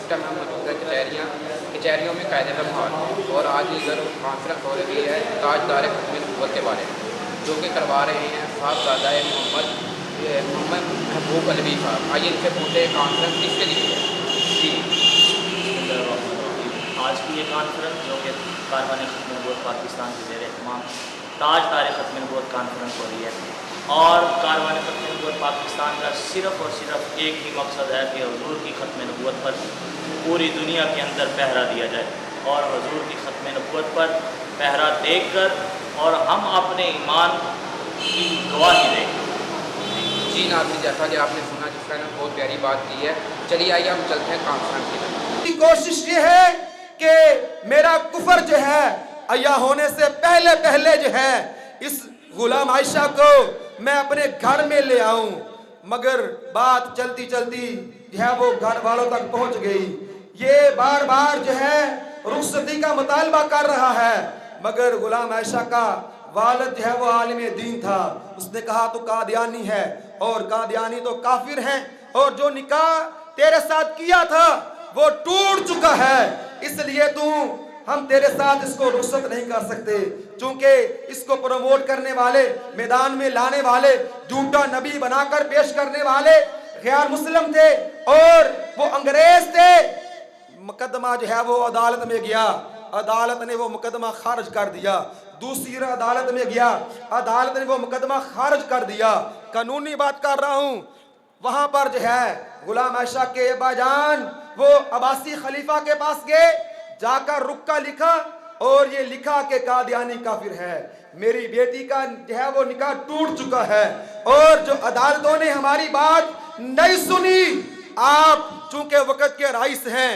Time ہم موجود ہیں کچہریوں میں قائد اعظم ہال اور آج ادھر کانفرنس ہو رہی ہے تاجدار ختم نبوت کے بارے میں، جو کہ کروا رہے ہیں صاحبزادہ محمد محبوب علوی صاحب۔ آئیے ان سے پوچھے کانفرنس کس کے لیے ہے؟ جی آج کی یہ کانفرنس جو کہ کاروان ختم نبوت پاکستان کے زیر اہتمام تاجدار ختم نبوت کانفرنس ہو رہی ہے، اور کاروان ختم نبوت پاکستان کا صرف اور صرف ایک ہی مقصد ہے کہ حضور کی ختم نبوت پر پوری دنیا کے اندر پہرا دیا جائے، اور حضور کی ختم نبوت پر پہرا دیکھ کر اور ہم اپنے ایمان کی گواہی دیں۔ جی ناظرین، جیسا کہ آپ نے سنا جس نے بہت پیاری بات کی ہے، چلیے آئیے ہم چلتے ہیں کانفرنس کی طرف۔ کوشش یہ ہے کہ میرا کفر جو ہے عیاں ہونے سے پہلے جو ہے اس غلام عائشہ کو میں اپنے گھر میں لے آؤں، مگر بات چلتی چلتی جو ہے وہ گھر والوں تک پہنچ گئی۔ یہ بار بار جو ہے رخصتی کا مطالبہ کر رہا ہے، مگر غلام عائشہ کا والد جو ہے وہ عالم دین تھا۔ اس نے کہا تو قادیانی ہے، اور قادیانی تو کافر ہیں، اور جو نکاح تیرے ساتھ کیا تھا وہ ٹوٹ چکا ہے، اس لیے ہم تیرے ساتھ اس کو رخصت نہیں کر سکتے، چونکہ اس کو پروموٹ کرنے والے، میدان میں لانے والے، جھوٹا نبی بنا کر پیش کرنے والے غیر مسلم تھے اور وہ انگریز تھے۔ مقدمہ جو ہے وہ عدالت میں گیا، عدالت نے وہ مقدمہ خارج کر دیا۔ دوسری عدالت میں گیا، عدالت نے وہ مقدمہ خارج کر دیا۔ قانونی بات کر رہا ہوں، وہاں پر جو ہے غلام عائشہ کے ابا جان وہ عباسی خلیفہ کے پاس گئے، جا کر رکا لکھا اور یہ لکھا کہ قادیانی کافر ہے، میری بیٹی کا جو ہے وہ نکاح ٹوٹ چکا ہے، اور جو عدالتوں نے ہماری بات نہیں سنی، آپ چونکہ وقت کے رئیس ہیں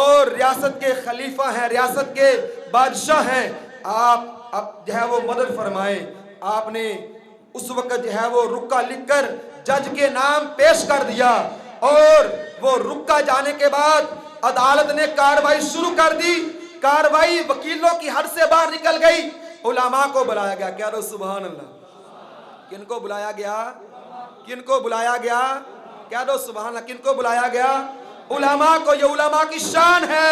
اور ریاست کے خلیفہ ہیں، ریاست کے بادشاہ ہیں، آپ اب جو ہے وہ مدد فرمائیں۔ آپ نے اس وقت جو ہے وہ رکا لکھ کر جج کے نام پیش کر دیا، اور وہ رکا جانے کے بعد عدالت نے کاروائی شروع کر دی۔ کاروائی وکیلوں کی حد سے باہر نکل گئی، علماء کو بلایا گیا۔ کیا دو سبحان اللہ؟ کن کو بلایا گیا؟ کن کو بلایا گیا؟ کیا دو سبحان اللہ؟ کن کو بلایا گیا؟ علماء کو۔ یہ علماء کی شان ہے،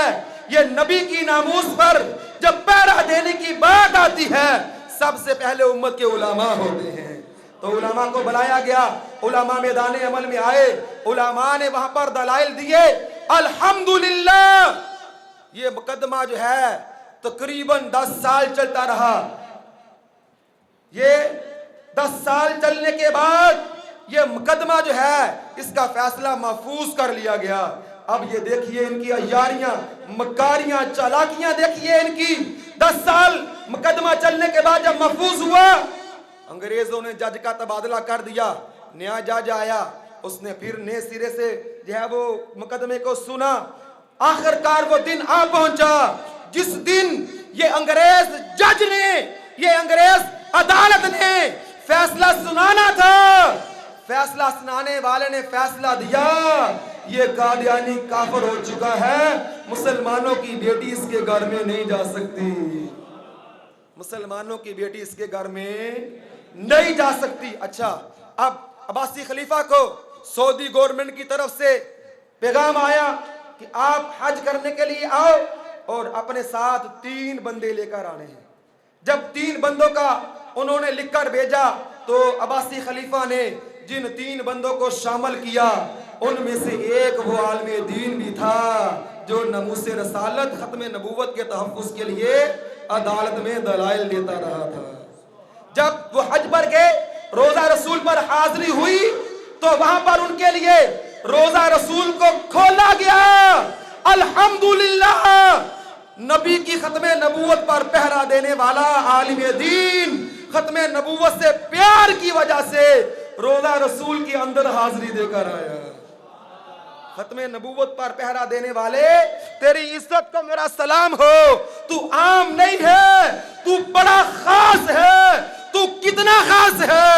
یہ نبی کی ناموس پر جب پہرا دینے کی بات آتی ہے سب سے پہلے امت کے علماء ہوتے ہیں، تو علماء کو بلایا گیا۔ علماء میدان عمل میں آئے، علماء نے وہاں پر دلائل دیے۔ الحمدللہ یہ مقدمہ جو ہے تقریباً 10 سال چلتا رہا۔ یہ 10 سال چلنے کے بعد یہ مقدمہ جو ہے اس کا فیصلہ محفوظ کر لیا گیا۔ اب یہ دیکھیے ان کی عیاریاں، مکاریاں، چالاکیاں دیکھیے ان کی۔ 10 سال مقدمہ چلنے کے بعد جب محفوظ ہوا، انگریزوں نے جج کا تبادلہ کر دیا، نیا جج آیا، اس نے پھر نئے سرے سے جو ہے وہ مقدمے کو سنا۔ آخر کار وہ دن آ پہنچا جس دن یہ انگریز جج نے، یہ انگریز عدالت نے فیصلہ سنانا تھا۔ فیصلہ سنانے والے نے فیصلہ دیا، یہ قادیانی کافر ہو چکا ہے، مسلمانوں کی بیٹی اس کے گھر میں نہیں جا سکتی، مسلمانوں کی بیٹی اس کے گھر میں نہیں جا سکتی۔ اچھا، اب عباسی خلیفہ کو سعودی گورنمنٹ کی طرف سے پیغام آیا کہ آپ حج کرنے کے لیے آؤ اور اپنے ساتھ 3 بندے لے کر آنے ہیں۔ جب 3 بندوں کا انہوں نے لکھ کر بھیجا تو عباسی خلیفہ نے جن 3 بندوں کو شامل کیا ان میں سے ایک وہ عالم دین بھی تھا جو ناموس رسالت ختم نبوت کے تحفظ کے لیے عدالت میں دلائل دیتا رہا تھا۔ جب وہ حج پر گئے، روزہ رسول پر حاضری ہوئی تو وہاں پر ان کے لیے روزہ رسول کو کھولا گیا۔ الحمدللہ نبی کی ختم نبوت پر پہرا دینے والا عالم دین ختم نبوت سے پیار کی وجہ سے روزہ رسول کے اندر حاضری دے کر آیا۔ ختم نبوت پر پہرا دینے والے، تیری عزت کو میرا سلام ہو، تو عام نہیں ہے، تو بڑا خاص ہے۔ تو کتنا خاص ہے؟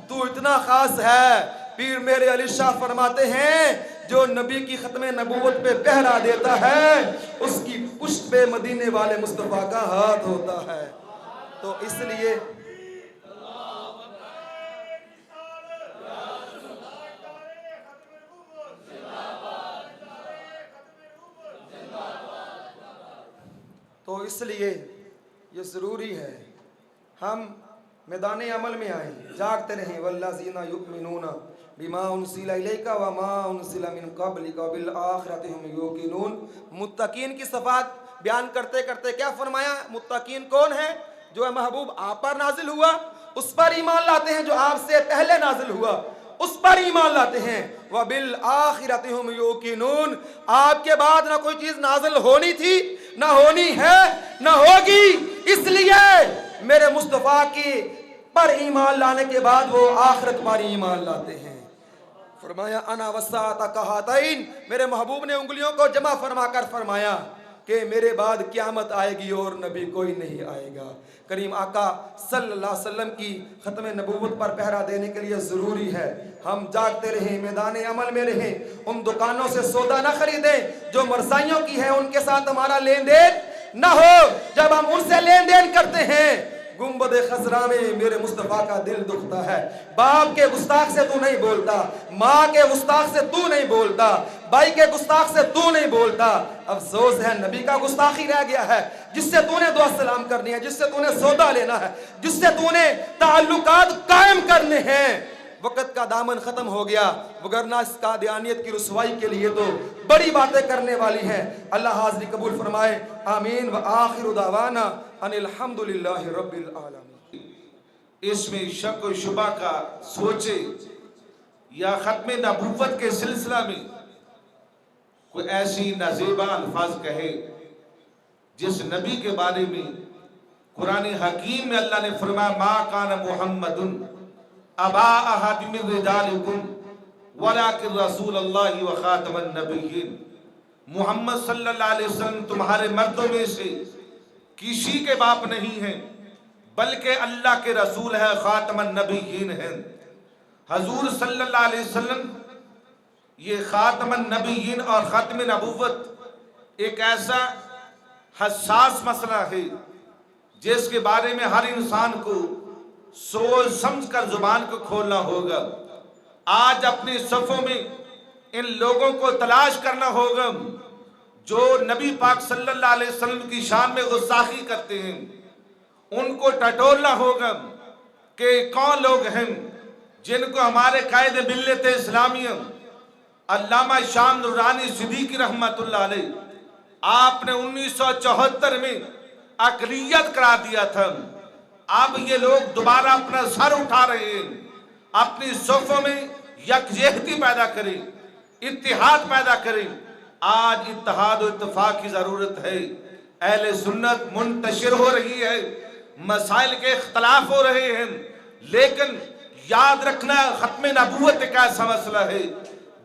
تو اتنا خاص ہے، پیر میرے علی شاہ فرماتے ہیں جو نبی کی ختم نبوت پہ پہرا دیتا ہے اس کی پشت پہ مدینے والے مصطفیٰ کا ہاتھ ہوتا ہے۔ تو اس لیے اس لیے یہ ضروری ہے ہم میدان عمل میں آئیں, جاگتے رہیں. والذین یؤمنون بما انزل الیک وما انزل من قبلک وبالآخرۃ هم یوقنون. متقین کی صفات بیان کرتے کرتے کیا فرمایا؟ متقین کون ہے؟ جو محبوب آپ پر نازل ہوا اس پر ایمان لاتے ہیں, جو آپ سے پہلے نازل ہوا اس پر ایمان لاتے ہیں. وبالآخرۃ هم یوقنون. آپ کے بعد نہ کوئی چیز نازل ہونی تھی, نہ ہونی ہے, نہ ہوگی. اس لیے میرے مصطفیٰ کی پر ایمان لانے کے بعد وہ آخرت پر ایمان لاتے ہیں. فرمایا انا وساطہ کہاتین. میرے محبوب نے انگلیوں کو جمع فرما کر فرمایا کہ میرے بعد قیامت آئے گی اور نبی کوئی نہیں آئے گا. کریم آقا صلی اللہ علیہ وسلم کی ختم نبوت پر پہرا دینے کے لیے ضروری ہے ہم جاگتے رہیں, میدان عمل میں رہیں. ان دکانوں سے سودا نہ خریدیں جو مرزائیوں کی ہے, ان کے ساتھ ہمارا لین دین نہ ہو. جب ہم ان سے لین دین کرتے ہیں گنبد خضرا میں میرے مصطفیٰ کا دل دکھتا ہے. باپ کے گستاخ سے تو نہیں بولتا, ماں کے گستاخ سے تو نہیں بولتا, بھائی کے گستاخ سے تو نہیں بولتا. افسوس ہے نبی کا گستاخی رہ گیا ہے, جس سے تو نے دعا سلام کرنی ہے, جس سے تو نے سودا لینا ہے, جس سے تو نے تعلقات قائم کرنے ہیں. وقت کا دامن ختم ہو گیا, وگرنہ اس قادیانیت کی رسوائی کے لیے تو بڑی باتیں کرنے والی ہیں. اللہ حاضری قبول فرمائے. آمین. وآخر دعوانا ان الحمدللہ رب العالمین. اس میں شک و شبہ کا سوچے یا ختم نبوت کے سلسلہ میں کوئی ایسی نازیبا الفاظ کہے جس نبی کے بارے میں قرآن حکیم میں اللہ نے فرمایا ما کان محمد ابا احد من رجالکم ولکن رسول اللہ و خاتم النبیین. محمد صلی اللہ علیہ وسلم تمہارے مردوں میں سے کسی کے باپ نہیں ہیں بلکہ اللہ کے رسول ہے, خاتم النبیین ہیں. حضور صلی اللہ علیہ وسلم یہ خاتم النبیین اور ختم نبوت ایک ایسا حساس مسئلہ ہے جس کے بارے میں ہر انسان کو سوچ سمجھ کر زبان کو کھولنا ہوگا. آج اپنی صفوں میں ان لوگوں کو تلاش کرنا ہوگا جو نبی پاک صلی اللہ علیہ وسلم کی شان میں گستاخی کرتے ہیں. ان کو ٹٹولنا ہوگا کہ کون لوگ ہیں جن کو ہمارے قائد ملت اسلامیہ علامہ شام نورانی صدیقی رحمت اللہ علیہ آپ نے 1974 میں اقلیت قرار دیا تھا. اب یہ لوگ دوبارہ اپنا سر اٹھا رہے ہیں, اپنی صفوں میں یکجہتی پیدا کریں, اتحاد پیدا کریں. آج اتحاد و اتفاق کی ضرورت ہے. اہل سنت منتشر ہو رہی ہے, مسائل کے اختلاف ہو رہے ہیں, لیکن یاد رکھنا ختم نبوت ایک ایسا مسئلہ ہے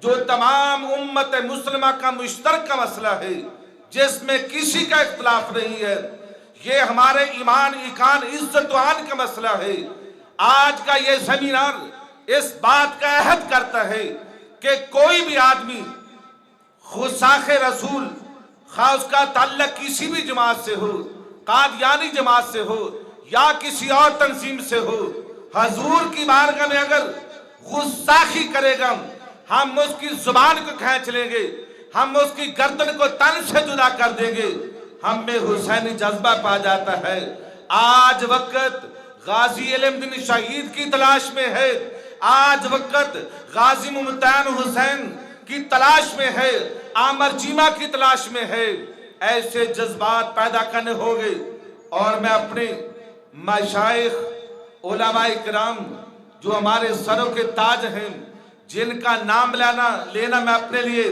جو تمام امت مسلمہ کا مشترکہ مسئلہ ہے, جس میں کسی کا اختلاف نہیں ہے. یہ ہمارے ایمان, ایقان, عزت و آن کا مسئلہ ہے. آج کا یہ سیمینار اس بات کا عہد کرتا ہے کہ کوئی بھی آدمی گستاخ رسول, خواہ اس کا تعلق کسی بھی جماعت سے ہو, قادیانی جماعت سے ہو یا کسی اور تنظیم سے ہو, حضور کی بارگاہ میں اگر گستاخی کرے گا ہم اس کی زبان کو کھینچ لیں گے, ہم اس کی گردن کو تن سے جدا کر دیں گے. ہم میں حسینی جذبہ پا جاتا ہے. آج وقت غازی علم دین شہید کی تلاش میں ہے, آج وقت غازی ممتحن حسین کی تلاش میں ہے, عامر چیمہ کی تلاش میں ہے. ایسے جذبات پیدا کرنے ہوگے. اور میں اپنے مشائخ علماء کرام جو ہمارے سروں کے تاج ہیں, جن کا نام لینا میں اپنے لیے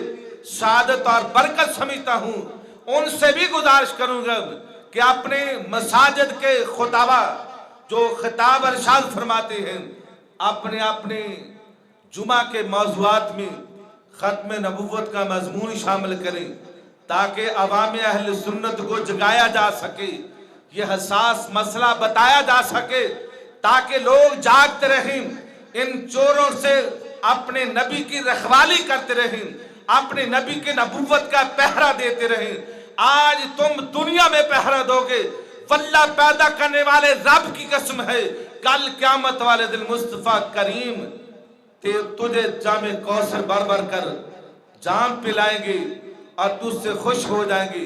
سعادت اور برکت سمجھتا ہوں, ان سے بھی گزارش کروں گا کہ اپنے مساجد کے خطبہ جو خطاب ارشاد فرماتے ہیں اپنے جمعہ کے موضوعات میں ختم نبوت کا مضمون شامل کریں تاکہ عوام اہل سنت کو جگایا جا سکے, یہ حساس مسئلہ بتایا جا سکے تاکہ لوگ جاگتے رہیں, ان چوروں سے اپنے نبی کی رکھوالی کرتے رہیں, اپنے نبی کے نبوت کا پہرا دیتے رہیں. آج تم دنیا میں پہرا دو گے, واللہ پیدا کرنے والے رب کی قسم ہے کل قیامت والے دن مصطفیٰ کریم تجھے جام کوثر بھر بھر کر جام پلائیں گے اور تجھ سے خوش ہو جائیں گے.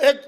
1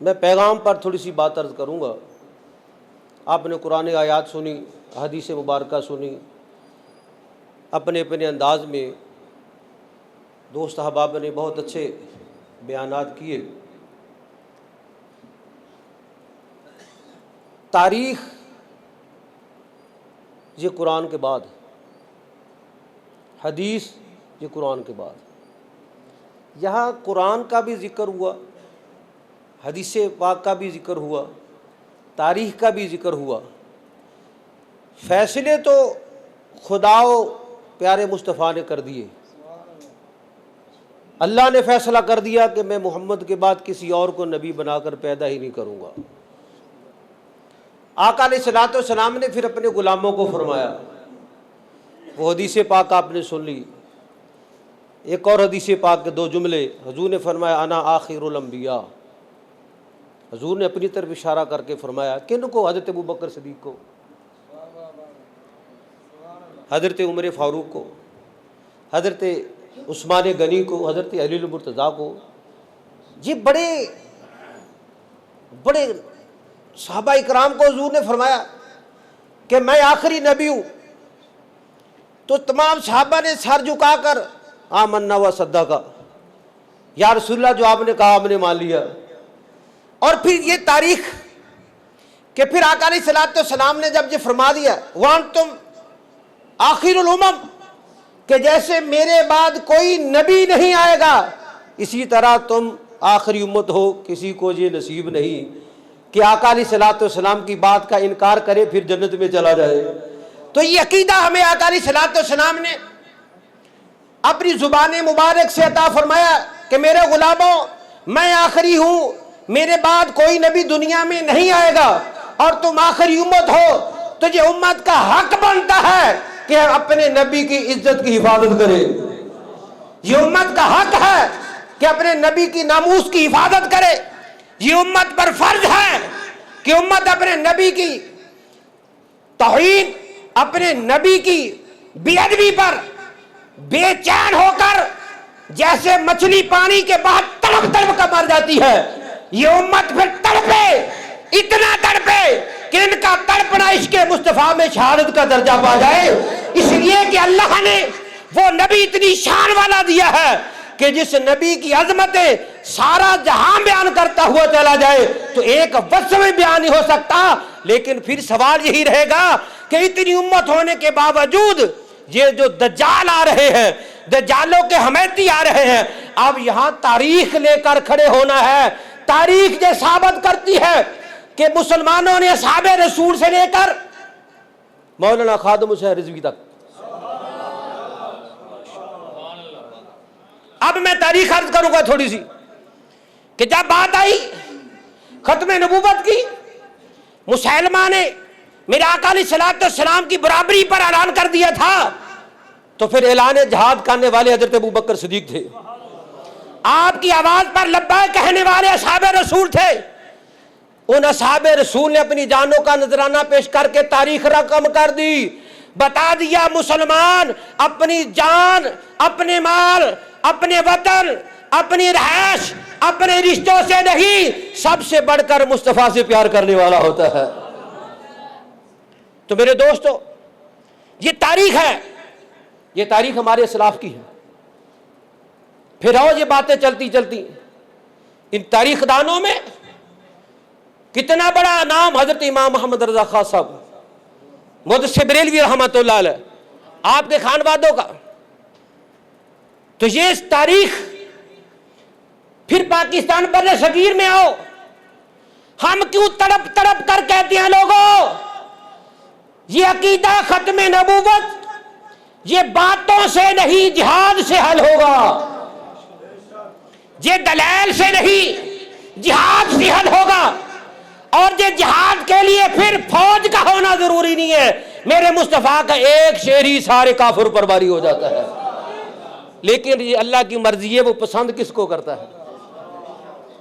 میں پیغام پر تھوڑی سی بات عرض کروں گا. آپ نے قرآن آیات سنی، حدیث مبارکہ سنی، اپنے اپنے انداز میں دوست احباب نے بہت اچھے بیانات کیے. تاریخ یہ قرآن کے بعد، حدیث یہ قرآن کے بعد. یہاں قرآن کا بھی ذکر ہوا، حدیث پاک کا بھی ذکر ہوا، تاریخ کا بھی ذکر ہوا. فیصلے تو خدا و پیارے مصطفیٰ نے کر دیے. اللہ نے فیصلہ کر دیا کہ میں محمد کے بعد کسی اور کو نبی بنا کر پیدا ہی نہیں کروں گا. آقا علیہ الصلوۃ والسلام نے پھر اپنے غلاموں کو فرمایا، وہ حدیث پاک آپ نے سن لی. ایک اور حدیث پاک کے 2 جملے حضور نے فرمایا انا آخر الانبیاء. حضور نے اپنی طرف اشارہ کر کے فرمایا. کن کو؟ حضرت ابوبکر صدیق کو، حضرت عمر فاروق کو، حضرت عثمان غنی کو، حضرت علی المرتضیٰ کو. یہ بڑے بڑے صحابہ اکرام کو حضور نے فرمایا کہ میں آخری نبی ہوں. تو تمام صحابہ نے سر جھکا کر آمنا و صدقہ، یا رسول اللہ جو آپ نے کہا ہم نے مان لیا. اور پھر یہ تاریخ کہ پھر آقا علیہ الصلوۃ والسلام نے جب یہ فرما دیا وانتم آخر الامم، کہ جیسے میرے بعد کوئی نبی نہیں آئے گا اسی طرح تم آخری امت ہو. کسی کو یہ نصیب نہیں کہ آقا علیہ الصلوۃ والسلام کی بات کا انکار کرے پھر جنت میں چلا جائے. تو یہ عقیدہ ہمیں آقا علیہ الصلوۃ والسلام نے اپنی زبان مبارک سے عطا فرمایا کہ میرے غلاموں میں آخری ہوں، میرے بعد کوئی نبی دنیا میں نہیں آئے گا اور تم آخری امت ہو. تو یہ امت کا حق بنتا ہے کہ اپنے نبی کی عزت کی حفاظت کرے. یہ امت کا حق ہے کہ اپنے نبی کی ناموس کی حفاظت کرے. یہ امت پر فرض ہے کہ امت اپنے نبی کی توہین، اپنے نبی کی بے ادبی پر بے چین ہو کر جیسے مچھلی پانی کے بعد تڑپ تڑپ کر مر جاتی ہے، یہ امت پھر تڑپے، اتنا تڑپے کہ ان کا تڑپنا عشق مصطفیٰ میں شہادت کا درجہ پا جائے. اس لیے کہ اللہ نے وہ نبی اتنی شان والا دیا ہے کہ جس نبی کی عظمتیں سارا جہاں بیان کرتا ہوا چلا جائے تو ایک وصف میں بیان نہیں ہو سکتا. لیکن پھر سوال یہی رہے گا کہ اتنی امت ہونے کے باوجود یہ جو دجال آ رہے ہیں، دجالوں کے حمیتی آ رہے ہیں، اب یہاں تاریخ لے کر کھڑے ہونا ہے. تاریخ یہ ثابت کرتی ہے کہ مسلمانوں نے اصحاب رسول سے لے کر مولانا خادم حسین رضوی تک. اب میں تاریخ عرض کروں گا تھوڑی سی کہ جب بات آئی ختم نبوت کی، مسلمہ نے میرے آقا علیہ الصلوۃ والسلام کی برابری پر اعلان کر دیا تھا. تو پھر اعلان جہاد کرنے والے حضرت ابوبکر صدیق تھے. آپ کی آواز پر لبیک کہنے والے اصحاب رسول تھے. ان اصحاب رسول نے اپنی جانوں کا نذرانہ پیش کر کے تاریخ رقم کر دی. بتا دیا مسلمان اپنی جان، اپنے مال، اپنے وطن، اپنی رہائش، اپنے رشتوں سے نہیں، سب سے بڑھ کر مصطفیٰ سے پیار کرنے والا ہوتا ہے. تو میرے دوستو، یہ تاریخ ہے، یہ تاریخ ہمارے اسلاف کی ہے. پھر آؤ یہ باتیں چلتی چلتی ان تاریخ دانوں میں کتنا بڑا نام حضرت امام محمد رضا خان صاحب محدث بریلوی رحمۃ اللہ علیہ، آپ کے خانوادوں کا. تو یہ تاریخ پھر پاکستان بر صغیر میں آؤ، ہم کیوں تڑپ تڑپ کر کہتے ہیں لوگوں یہ عقیدہ ختم نبوت یہ باتوں سے نہیں جہاد سے حل ہوگا، یہ دلائل سے نہیں جہاد سے حل ہوگا. اور یہ جہاد کے لیے پھر فوج کا ہونا ضروری نہیں ہے. میرے مصطفیٰ کا ایک شعر ہی سارے کافر پر باری ہو جاتا ہے. لیکن یہ اللہ کی مرضی ہے، وہ پسند کس کو کرتا ہے.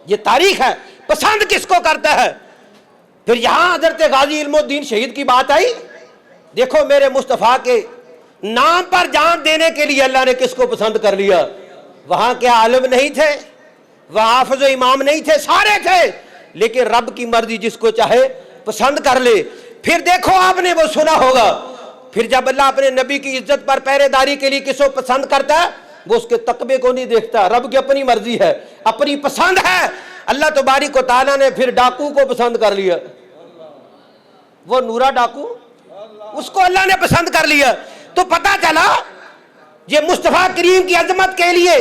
یہ تاریخ ہے، پسند کس کو کرتا ہے. پھر یہاں حضرت غازی علم الدین شہید کی بات آئی. دیکھو میرے مصطفیٰ کے نام پر جان دینے کے لیے اللہ نے کس کو پسند کر لیا. وہاں کیا عالم نہیں تھے، وہاں حافظ و امام نہیں تھے، سارے تھے. لیکن رب کی مرضی جس کو چاہے پسند کر لے. پھر دیکھو آپ نے وہ سنا ہوگا, پھر جب اللہ اپنے نبی کی عزت پر پہرے داری کے لیے کس کو پسند کرتا ہے وہ اس کے تقوی کو نہیں دیکھتا. رب کی اپنی مرضی ہے, اپنی پسند ہے. اللہ تبارک و تعالیٰ نے پھر ڈاکو کو پسند کر لیا, وہ نورا ڈاکو اس کو اللہ نے پسند کر لیا. تو پتہ چلا یہ مصطفیٰ کریم کی عظمت کے لیے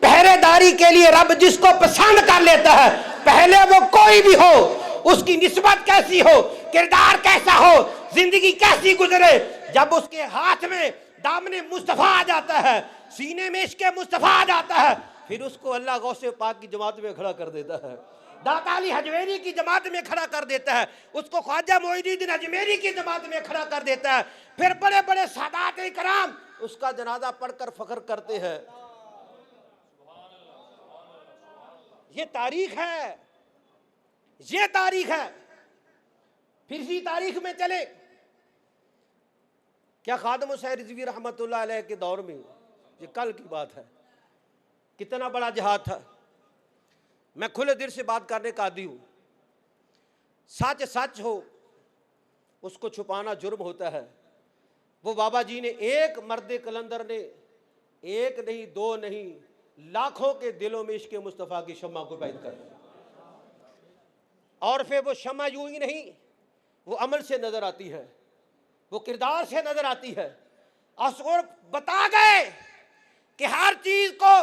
پہرے داری کے لیے رب جس کو پسند کر لیتا ہے, پہلے وہ کوئی بھی ہو, اس کی نسبت کیسی ہو, کردار کیسا ہو, زندگی کیسی گزرے, جب اس کے ہاتھ میں دامن مصطفیٰ آ جاتا ہے, سینے میں عشق مصطفیٰ آ جاتا ہے, پھر اس کو اللہ غوث پاک کی جماعت میں کھڑا کر دیتا ہے, داتا علی حجویری کی جماعت میں کھڑا کر دیتا ہے, اس کو خواجہ معین الدین اجمیری کی جماعت میں کھڑا کر دیتا ہے. پھر بڑے بڑے سادات کرام اس کا جنازہ پڑھ کر فخر کرتے ہیں. یہ تاریخ ہے, یہ تاریخ ہے. پھر اسی تاریخ میں چلے, کیا خادم حسین رضوی رحمۃ اللہ علیہ کے دور میں, یہ کل کی بات ہے, کتنا بڑا جہاد تھا. میں کھلے دل سے بات کرنے کا عادی ہوں. سچ سچ ہو اس کو چھپانا جرم ہوتا ہے. وہ بابا جی نے ایک مرد کلندر نے ایک نہیں دو نہیں لاکھوں کے دلوں میں عشق مصطفیٰ کی شمع کو پید کر دیا. اور پھر وہ شمع یوں ہی نہیں, وہ عمل سے نظر آتی ہے, وہ کردار سے نظر آتی ہے. اور بتا گئے کہ ہر چیز کو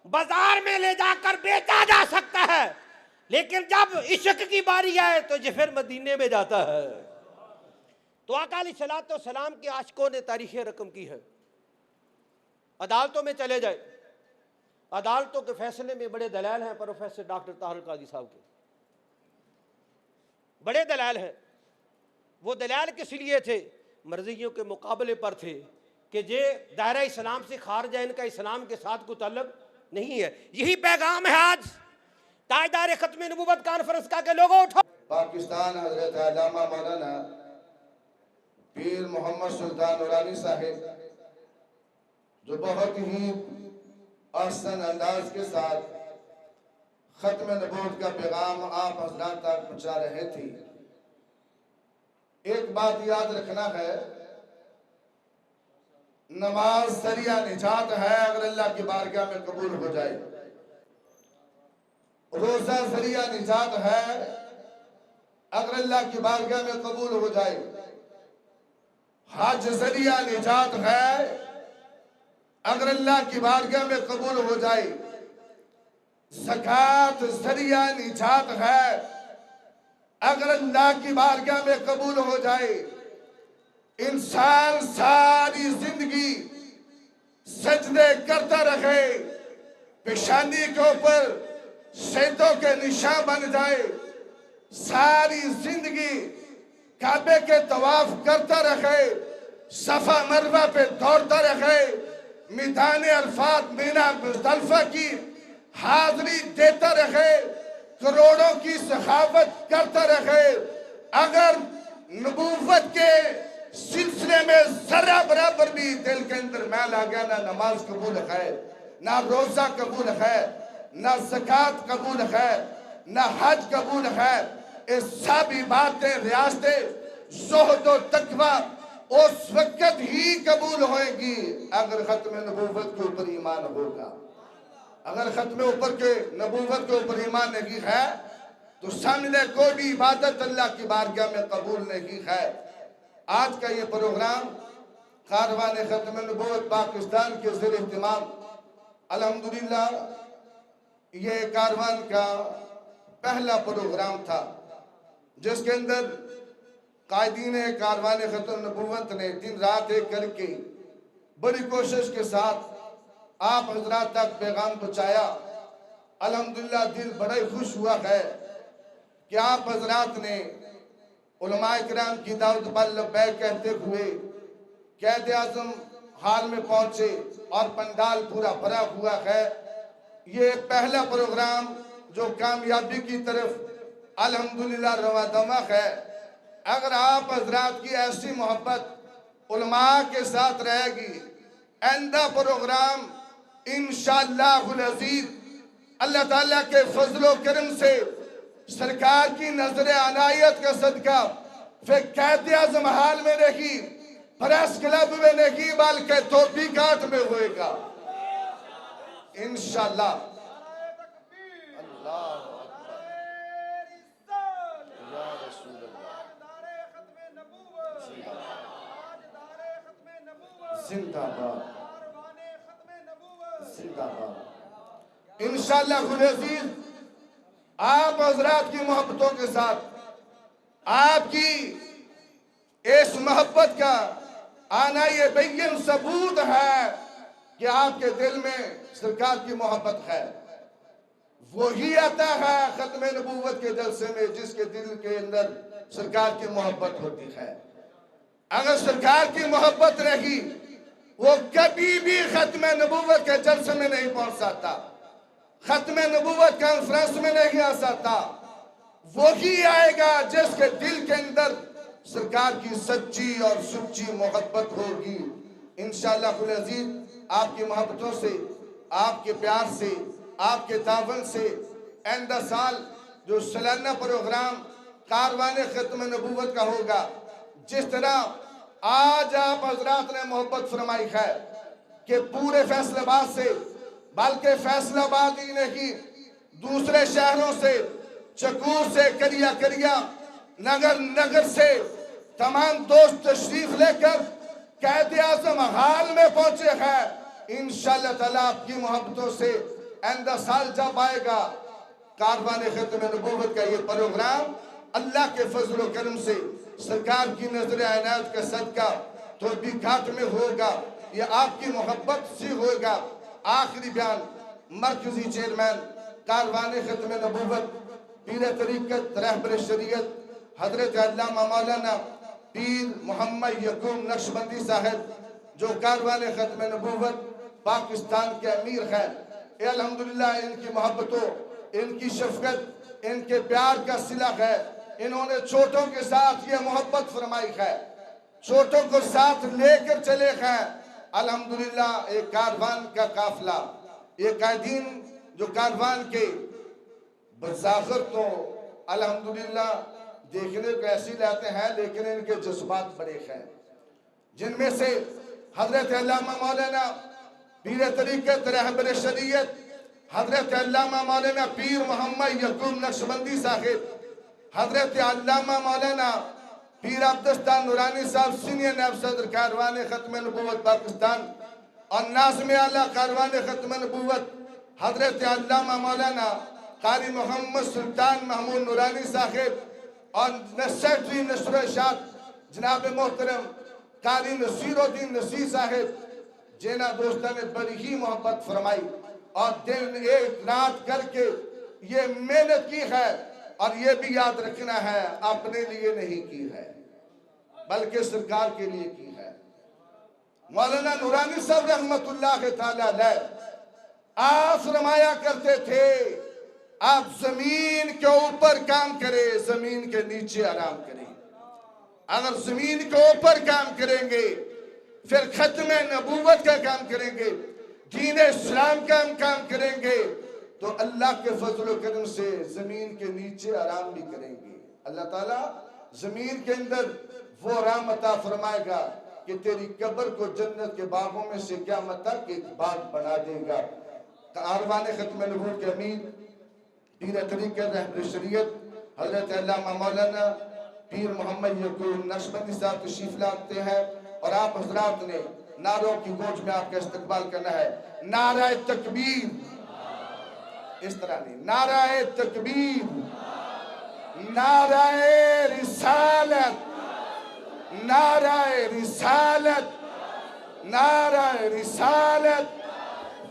بازار میں لے جا کر بیچا جا سکتا ہے, لیکن جب عشق کی باری آئے تو یہ پھر مدینے میں جاتا ہے. تو آقا علیہ الصلوۃ والسلام کے عاشقوں نے تاریخ رقم کی ہے. عدالتوں میں چلے جائے, عدالتوں کے فیصلے میں بڑے دلائل ہیں. پروفیسر ڈاکٹر طاہر القادری صاحب کے بڑے دلائل ہیں. وہ دلائل کس لیے تھے؟ مرضیوں کے مقابلے پر تھے کہ یہ دائرہ اسلام سے خارج ہے, ان کا اسلام کے ساتھ کوئی تعلق نہیں ہے. یہی پیغام ہے آج تاجدار ختم نبوت کانفرنس کا کہ لوگوں اٹھو. پاکستان حضرت علامہ مولانا پیر محمد سلطان نورانی صاحب جو بہت ہی احسن انداز کے ساتھ ختم نبوت کا پیغام آپ حضرات تک پہنچا رہے تھے. ایک بات یاد رکھنا ہے, نماز ذریعہ نجات ہے اگر اللہ کی بارگاہ میں قبول ہو جائے. روزہ ذریعہ نجات ہے اگر اللہ کی بارگاہ میں قبول ہو جائے. حج ذریعہ نجات ہے اگر اللہ کی بارگاہ میں قبول ہو جائے. زکوٰۃ ذریعہ نجات ہے اگر اللہ کی بارگاہ میں قبول ہو جائے. انسان ساری زندگی سجدے کرتا رہے, پیشانی کے اوپر سجدوں کے نشان بن جائے, ساری زندگی کعبے کے طواف کرتا رہے, صفا مروہ پہ دوڑتا رہے, میدان عرفات مینا مزدلفہ کی حاضری دیتا رہے, کروڑوں کی سخاوت کرتا رہے, اگر نبوت کے سلسلے میں ذرہ برابر بھی دل کے اندر میل آ گیا, نہ نماز قبول ہے, نہ روزہ قبول ہے, نہ زکوٰۃ قبول ہے, نہ حج قبول ہے. اس سبھی باتیں ریاستیں زہد و تقویٰ اس وقت ہی قبول ہوئیں گی اگر ختم نبوت کے اوپر ایمان ہوگا. اگر ختم اوپر کے نبوت کے اوپر ایمان نہیں ہے تو سمجھ لے کوئی بھی عبادت اللہ کی بارگاہ میں قبول نہیں ہے. آج کا یہ پروگرام کاروان ختم نبوت پاکستان کے زیر اہتمام الحمدللہ یہ کاروان کا پہلا پروگرام تھا جس کے اندر قائدین کاروان ختم نبوت نے دن رات ایک کر کے بڑی کوشش کے ساتھ آپ حضرات تک پیغام پہنچایا. الحمدللہ دل بڑا ہی خوش ہوا ہے کہ آپ حضرات نے علماء کرام کی دعوت پر لبیک کہتے ہوئے قائد اعظم حال میں پہنچے اور پنڈال پورا بھرا ہوا ہے. یہ پہلا پروگرام جو کامیابی کی طرف الحمدللہ رواں دماغ ہے. اگر آپ حضرات کی ایسی محبت علماء کے ساتھ رہے گی, آئندہ پروگرام انشاءاللہ العزیز اللہ تعالیٰ کے فضل و کرم سے سرکار کی نظر عنایت کا صدقہ پھر قائد اعظم حال میں نہیں، پریس کلب میں نہیں، بلکہ دھوبی گھاٹ میں ہوئے گا انشاءاللہ۔ اللہ یا رسول اللہ، زندہ باد، زندہ باد۔ انشاءاللہ خدا عزیز، آپ حضرات کی محبتوں کے ساتھ آپ کی اس محبت کا آنا یہ بین ثبوت ہے کہ آپ کے دل میں سرکار کی محبت ہے۔ وہی آتا ہے ختم نبوت کے جلسے میں جس کے دل کے اندر سرکار کی محبت ہوتی ہے۔ اگر سرکار کی محبت رہی وہ کبھی بھی ختم نبوت کے جلسے میں نہیں پہنچ سکتا، ختم نبوت کانفرنس میں نہیں آ سکتا۔ وہی آئے گا جس کے دل کے اندر سرکار کی سچی اور سچی محبت ہوگی۔ انشاءاللہ خدا عزیز، آپ کی محبتوں سے، آپ کے پیار سے، آپ کے تعاون سے آئندہ سال جو سالانہ پروگرام کاروان ختم نبوت کا ہوگا، جس طرح آج آپ حضرات نے محبت فرمائی ہے کہ پورے فیصل آباد سے، بلکہ فیصل آباد ہی نہیں، دوسرے شہروں سے، چکور سے، کریا نگر سے تمام دوست تشریف لے کر قائد اعظم حال میں پہنچے ہیں۔ انشاءاللہ تعالیٰ آپ کی محبتوں سے آئندہ سال جب آئے گا کاروان ختم نبوت کا یہ پروگرام، اللہ کے فضل و کرم سے سرکار کی نظر عنایت کا صدقہ دھوبی گھاٹ میں ہوگا، یہ آپ کی محبت سے ہوگا۔ آخری بیان مرکزی چیئرمین کاروان ختم نبوت پیر طریقت رہبر شریعت حضرت علامہ مولانا پیر محمد یعقوب نقشبندی صاحب جو کاروان ختم نبوت پاکستان کے امیر ہیں، اے الحمدللہ ان کی محبتوں، ان کی شفقت، ان کے پیار کا صلہ ہے۔ انہوں نے چھوٹوں کے ساتھ یہ محبت فرمائی ہے، چھوٹوں کو ساتھ لے کر چلے ہیں۔ الحمدللہ ایک کاروان کا قافلہ، یہ قائدین جو کاروان کے بظاہر تو الحمدللہ دیکھنے کو ایسی لاتے ہیں، لیکن ان کے جذبات بڑے ہیں، جن میں سے حضرت علامہ مولانا پیر طریقت رہبر شریعت حضرت علامہ مولانا پیر محمد یعقوب نقشبندی صاحب، حضرت علامہ مولانا پیر عبدالستان نورانی صاحب سینئر نائب صدر کاروان ختم نبوت پاکستان اور ناظم اعلیٰ کاروان ختم نبوت حضرت علامہ مولانا قاری محمد سلطان محمود نورانی صاحب اور سیکرٹری نشر و اشاعت جناب محترم قاری نصیر الدین نصیر صاحب، جنہاں دوستان نے بڑی ہی محبت فرمائی اور دن ایک رات کر کے یہ محنت کی ہے، اور یہ بھی یاد رکھنا ہے اپنے لیے نہیں کی ہے بلکہ سرکار کے لیے کی ہے۔ مولانا نورانی صاحب رحمت اللہ تعالیٰ علیہ آپ فرمایا کرتے تھے، آپ زمین کے اوپر کام کریں، زمین کے نیچے آرام کریں۔ اگر زمین کے اوپر کام کریں گے پھر ختم نبوت کا کام کریں گے، دین اسلام کا ہم کام کریں گے، تو اللہ کے فضل و کرم سے زمین کے نیچے آرام بھی کریں گے۔ اللہ تعالیٰ زمین کے اندر وہ آرام عطا فرمائے گا کہ تیری قبر کو جنت کے باغوں میں سے قیامت تک ایک باغ بنا دے گا۔ کاروان ختم نبوت کے امیر پیر طریقت رہبر شریعت حضرت علامہ مولانا پیر محمد یعقوب نقشبندی صاحب تشریف لاتے ہیں، اور آپ حضرات نے نعروں کی گونج میں آپ کا استقبال کرنا ہے۔ نعرہ تکبیر، اس طرح نہیں، نعرہ تکبیر، نعرہ رسالت، نعرہ رسالت، نعرہ رسالت،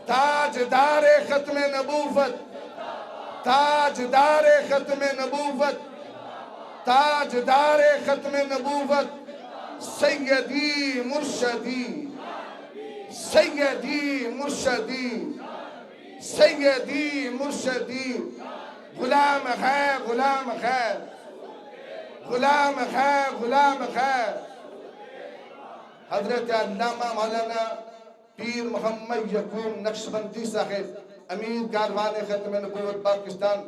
تاجدار ختم نبوت، تاجدار ختم نبوت، تاجدار ختم نبوت، سیدی مرشدی، سیدی مرشدی، سیدی مرشدی، غلام ہے غلام ہے، غلام ہے غلام ہے، حضرت علامہ مولانا پیر محمد یعقوب نقشبندی صاحب امیر کاروان ختم نبوت پاکستان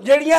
ਜਿਹੜੀਆਂ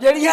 ਜਿਹੜੀਆਂ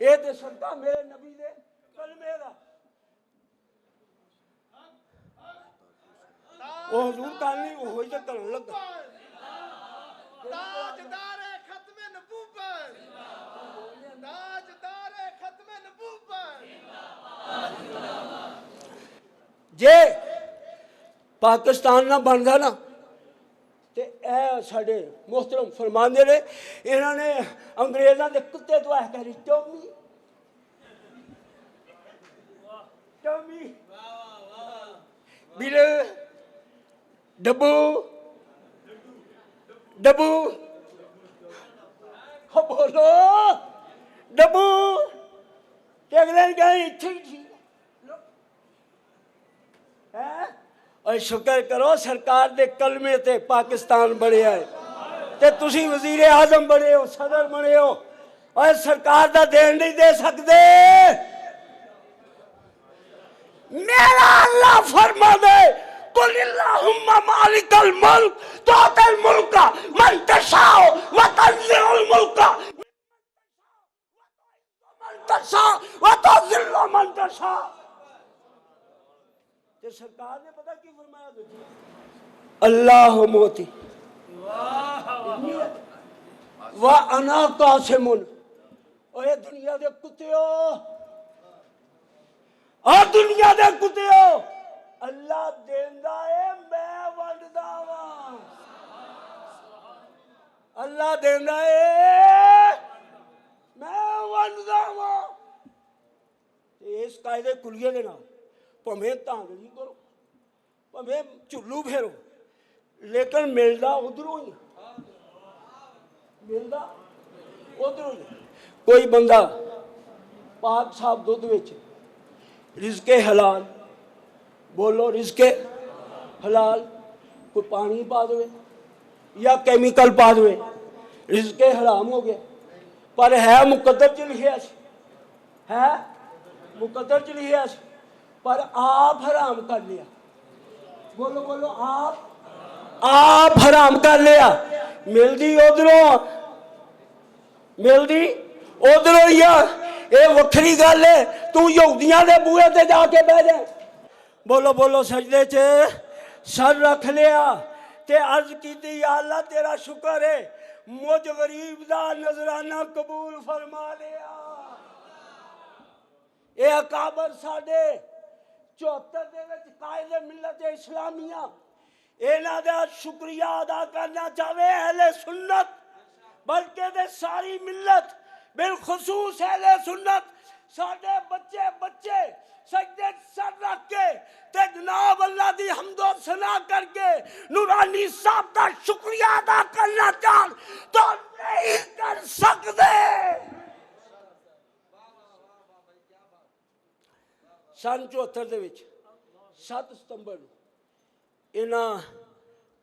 یہ تو صدقہ میرے نبی دے کلمے دا وہ حضور کہانی وہی تو کرن لگا تاجدار ختم نبوت، تاجدار ختم نبوت. جے پاکستان نہ بنتا نا تے اے ساڈے محترم فرماندے نے انہاں نے انگریزاں دے کتے تو اے کہی ٹومی ٹومی بل ڈبو ڈبو ہو بولو ڈبو تے اگلے گئے ٹھیک ٹھیک اور شکر کرو سرکار دے کلمے تے پاکستان بڑھیا ہے تے تسی وزیر اعظم بڑے ہو صدر بڑے ہو اور سرکار دا دین نہیں دے سکتے میرا اللہ فرما دے قل اللہم مالک الملک تؤتی الملک من تشاء وتنزع الملک من تشاء وتذل من تشاء تے سرکار نے پتہ کی فرمایا دیتی اللہ موتی وَأَنَا قَاسِمٌ اور یہ دنیا دے کتےو اور دنیا دے کتےو اللہ دیندہ ہے میں ونڈدا واں اللہ دیندہ ہے میں ونڈدا واں اس قاعدے کلیے دے نال پمیں تانگلی کرو پمیں چلو پھیرو لیکن ملدا ادھروں ہی ملدا ادھروں ہی کوئی بندہ پاک صاحب دودھ وچ رزق حلال بولو رزق حلال کوئی پانی پا دے یا کیمیکل پا دے رزق حرام ہو گیا پر ہے مقدر چ لکھیا سی ہے مقدر چ لکھیا سی پر آپ حرام کر لیا بولو بولو آپ حرام کر لیا ملدی ادھروں ملدی ادھروں ہی اے وکھری گل ہے تو یہودیاں دے بوئے تے جا کے بہ جائے بولو بولو سجدے چ سر رکھ لیا تے عرض کیتی یا اللہ تیرا شکر ہے مجھ غریب دا نذرانہ قبول فرما لیا اے اکابر ساڈے 74 دے وچ قائد ملت اسلامیہ انہاں دا شکریہ ادا کرنا چاہے اہل سنت بلکہ دے ساری ملت بالخصوص اہل سنت ساڈے بچے بچے سجدے سر رکھ کے تے جناب اللہ دی حمد و ثنا کر کے نورانی صاحب دا شکریہ ادا کرنا چاہن تو نہیں کر سکتے سن 74 دے وچ 7 ستمبر انہاں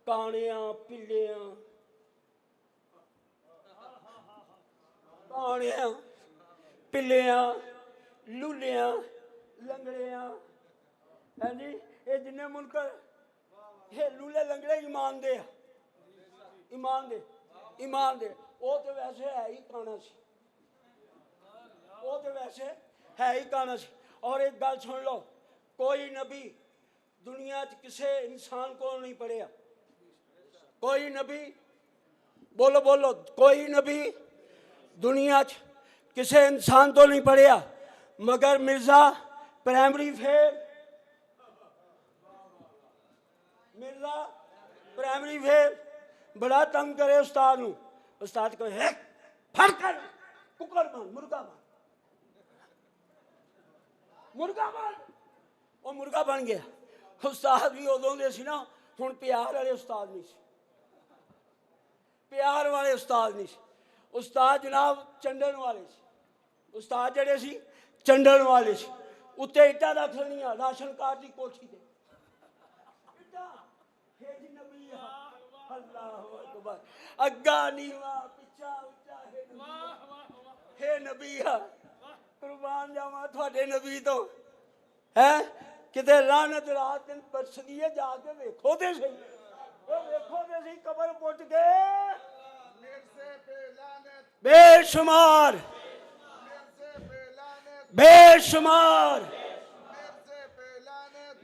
کانیاں پلیاں کانیاں پلیاں لولیاں لنگڑیاں ہے جی یہ جنہیں منکر یہ لولے لنگڑے ایمان دے ایمان دے ایمان دے وہ تو ویسے ہے ہی کانا سی وہ تو ویسے ہے ہی کانا سی اور ایک گل سن لو کوئی نبی دنیا کسے انسان کو نہیں پڑھیا کوئی نبی بولو بولو کوئی نبی دنیا کسے انسان تو نہیں پڑھیا مگر مرزا پرائمری فیل مرزا پرائمری فیل بڑا تنگ کرے استاد نو استاد کو پھڑ کر ککڑ بن مرغا بن مرغا بن وہ مرغا بن گیا استاد بھی ادوں دے سی نا ہن پیار والے استاد نہیں سی پیار والے استاد نہیں سی استاد جناب چنڈن والے سی استاد جڑے سی چنڈن والے سی اتنے اٹا رکھ لینیاں راشن کارڈ کی کوٹھی تے اللہ اکبر اگا نیواں پچھا اونچا ہے نبی قربان جاواں تھوڑے نبی تو ہے کتے لعنت رات دن برسدی ہے جا کے ویکھو تے صحیح او ویکھو تے صحیح قبر پٹ کے بے شمار بے شمار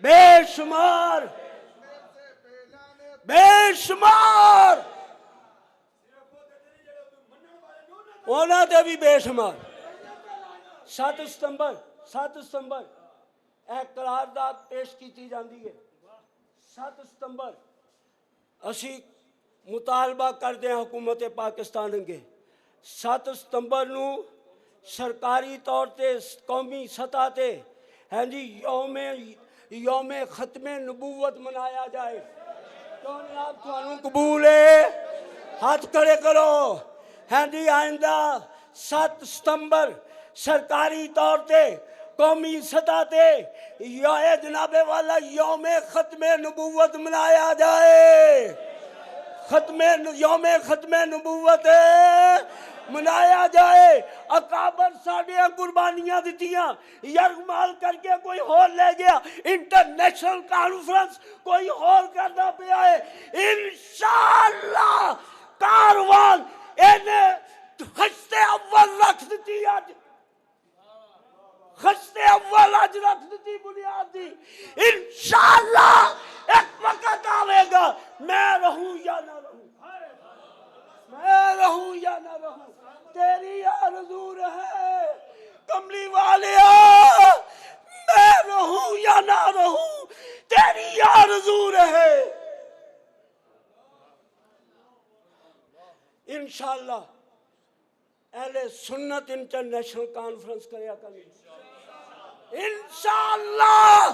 بے شمار بے شمار انہوں نے بھی بے شمار 7 ستمبر ایک قرارداد پیش کی جاتی ہے 7 ستمبر اسی مطالبہ کرتے ہیں حکومت پاکستان کے 7 ستمبر نو سرکاری طور تے قومی سطح تے ہیں جی یوم ختم نبوت منایا جائے. تو جناب تھانوں قبول ہے؟ ہاتھ کھڑے کرو. ہیں جی آئندہ 7 ستمبر سرکاری طور تے قومی سطح تے جناب والا یوم ختم نبوت منایا جائے. یوم ختم نبوت منایا جائے. اکابر ساڑیاں قربانیاں دیتیاں یرغمال کر کے کوئی ہور لے گیا. انٹرنیشنل کانفرنس کوئی ہور کرنا پہ آئے. انشاءاللہ کاروان خشتے اول رکھ دیتی آج. خشتے اول آج رکھ دیتی بنیاد دی. انشاءاللہ ایک وقت آئے گا میں رہوں یا نہ رہوں. میں رہوں یا نہ رہوں تیری آرزو رہے کملی والیا. میں رہوں یا نہ رہوں تیری آرزو رہے. انشاءاللہ اہل سنت انٹرنیشنل کانفرنس کریا کریں انشاءاللہ.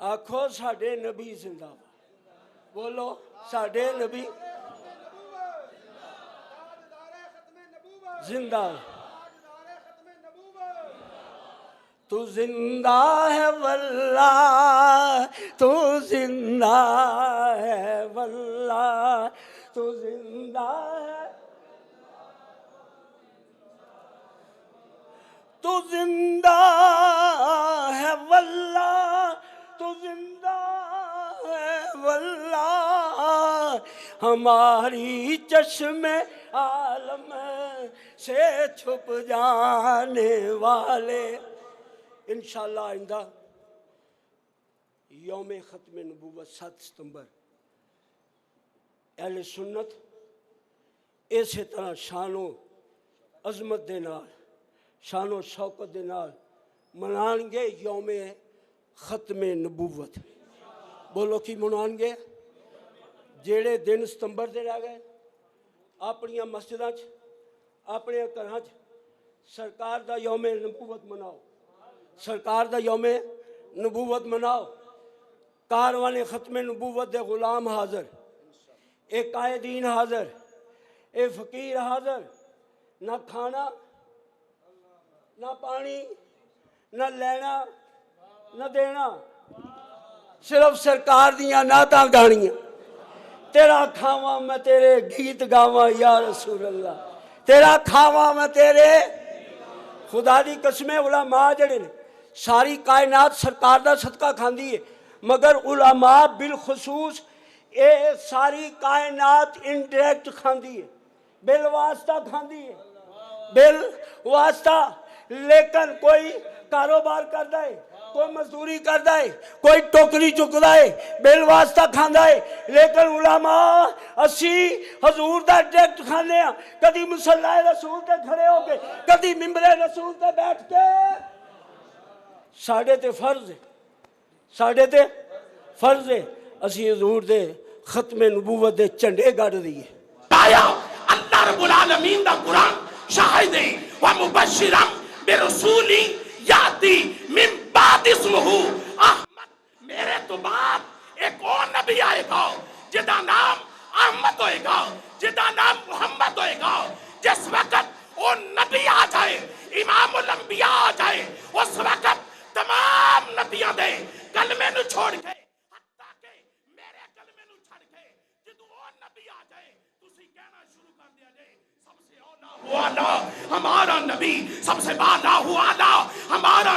آکھو ساڑھے نبی زندہ باد. بولو ساڑھے نبی زندہ. تو زندہ ہے واللہ تو زندہ ہے واللہ تو زندہ ہے تو زندہ ہے واللہ تو زندہ ہے واللہ. ہماری چشم عالم سے چھپ جانے والے. انشاءاللہ آئندہ یوم ختم نبوت 7 ستمبر اہل سنت اسی طرح شان و عظمت دے نال شان و شوکت دے نال منان گے یوم ختم نبوت. بولو کی منان گے؟ جیڑے دن ستمبر دے رہ گئے اپنی مسجداں اپنے گھراں سرکار دا یوم نبوت مناؤ. سرکار دا یوم نبوت مناؤ. کاروان ختم نبوت دے غلام حاضر, اے قائدین حاضر, اے فقیر حاضر. نہ کھانا نہ پانی نہ لینا نہ دینا, صرف سرکار دیاں نعتاں گانیاں. تیرا کھاواں میں تیرے گیت گاواں یا رسول اللہ. تیرا کھاواں میں تیرے خدا دی قسمیں. علماء جڑے نے ساری کائنات سرکار دا صدقہ کھاندی ہے, مگر علماء بالخصوص اے ساری کائنات انڈائریکٹ کھاندی ہے, بالواسطہ کھاندی ہے, بالواسطہ. لیکن کوئی کاروبار کردا ہے, کوئی مزدوری کردا ہے, کوئی ٹوکری چکدا ہے, بالواسطہ کھاندا ہے. لیکن علماء اسی حضور دا ڈائریکٹ کھانے ہیں. کدی مصلی رسول تے کھڑے ہو کے, کدی ممبر رسول تے بیٹھ کے. ساڑھے تے فرض ہے, ساڑھے تے فرض ہے اسی حضور دے ختم نبوت دے چنڈے گڑ دیئے. آیا اللہ رب العالمین دا قرآن شاہد ہے ومبشرا برسول یاتی من بعد اسمہ احمد. میرے تو بعد ایک اور نبی آئے گا جدا نام احمد ہوئے گا, جدا نام محمد ہوئے گا. جس وقت وہ نبی آ جائے, امام الانبیاء آ جائے, اس وقت تمام نبیاں دے کلمے نو چھوڑ کے حتیٰ کہ میرے کلمے نو چھڑ کے جدو اور نبی آ جائے تسی کہنا شروع کر دیا جائے سب سے اولا ہوا لا ہمارا نبی, سب سے بالا ہوا لا ہمارا